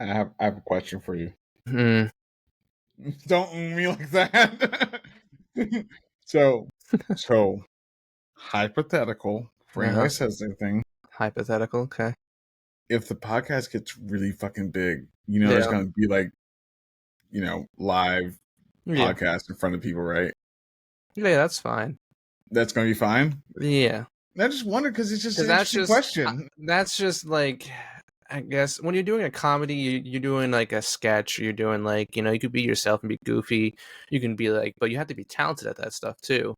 I have a question for you. Hmm. Don't me like that. so so hypothetical for anybody Uh-huh. that says anything. Hypothetical. Okay. If the podcast gets really fucking big, there's Yeah. gonna be like, live Yeah. podcasts in front of people, right? Yeah, that's fine. That's gonna be fine. Yeah. I just wonder because it's just Because an interesting question. that's just like, I guess when you're doing a comedy, you're doing like a sketch, you're doing like, you could be yourself and be goofy. You can be like, but you have to be talented at that stuff too.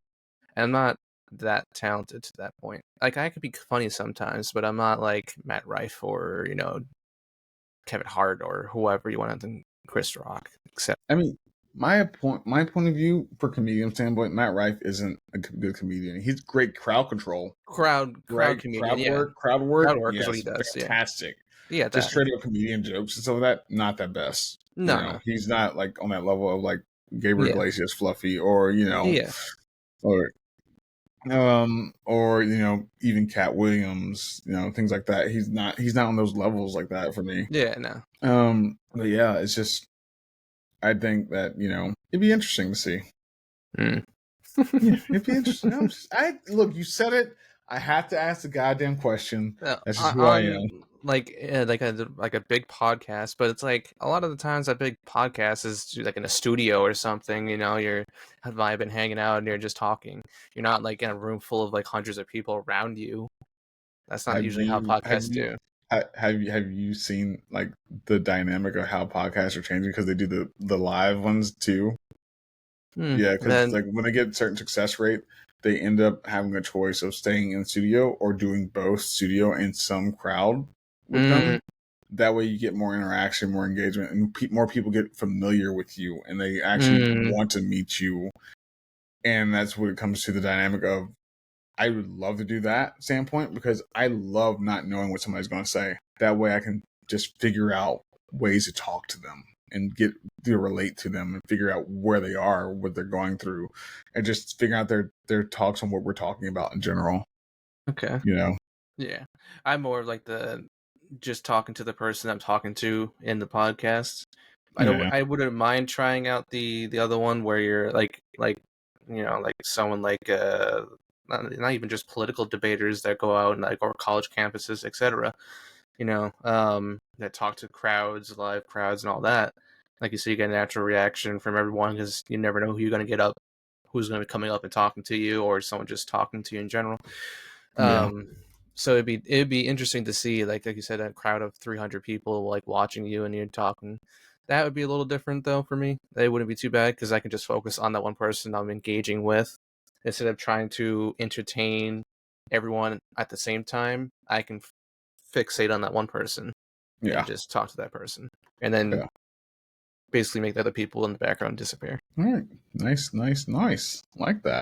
And I'm not that talented to that point. Like I could be funny sometimes, but I'm not like Matt Rife or, Kevin Hart or whoever you want to think, Chris Rock, except I mean, my point of view for comedian standpoint, Matt Rife isn't a good comedian. He's great crowd control, crowd right? comedian. Crowd Yeah. work, crowd work, Crowd work is what he yes, does. Yeah. fantastic. Yeah, Just that. straight up comedian jokes and stuff like that, not that best. No, no. He's not like on that level of like Gabriel Yeah. Iglesias, Fluffy, or Yeah. or even Cat Williams, things like that. He's not on those levels like that for me. Yeah, no. But yeah, it's just I think that it'd be interesting to see. Mm. Yeah, it'd be interesting. I look, you said it. I have to ask the goddamn question. That's just who I am. Like a big podcast, but it's like a lot of the times that big podcast is like in a studio or something. You're vibing, hanging out, and you're just talking. You're not like in a room full of like hundreds of people around you. That's not Have usually how you have podcasts you do. have you seen like the dynamic of how podcasts are changing because they do the live ones too? Yeah, because Then like when they get a certain success rate, they end up having a choice of staying in studio or doing both studio and some crowd with them. That way, you get more interaction, more engagement, and more people get familiar with you, and they actually want to meet you. And that's what it comes to the dynamic of. I would love to do that standpoint because I love not knowing what somebody's going to say. That way, I can just figure out ways to talk to them and get to relate to them and figure out where they are, what they're going through, and just figure out their talks on what we're talking about in general. okay. Yeah, I'm more of like the just talking to the person I'm talking to in the podcast. Yeah. I wouldn't mind trying out the other one where you're like someone like not even just political debaters that go out and like or college campuses, etc. That talk to crowds, live crowds, and all that. Like you say, you get a natural reaction from everyone because you never know who you're going to get up, who's going to be coming up and talking to you, or someone just talking to you in general. Yeah. So it'd be interesting to see like you said, a crowd of 300 people like watching you and you're talking. That would be a little different though for me. It wouldn't be too bad because I can just focus on that one person I'm engaging with instead of trying to entertain everyone at the same time. I can fixate on that one person and Yeah. just talk to that person, and then Yeah. basically make the other people in the background disappear. All right. Nice. Like that.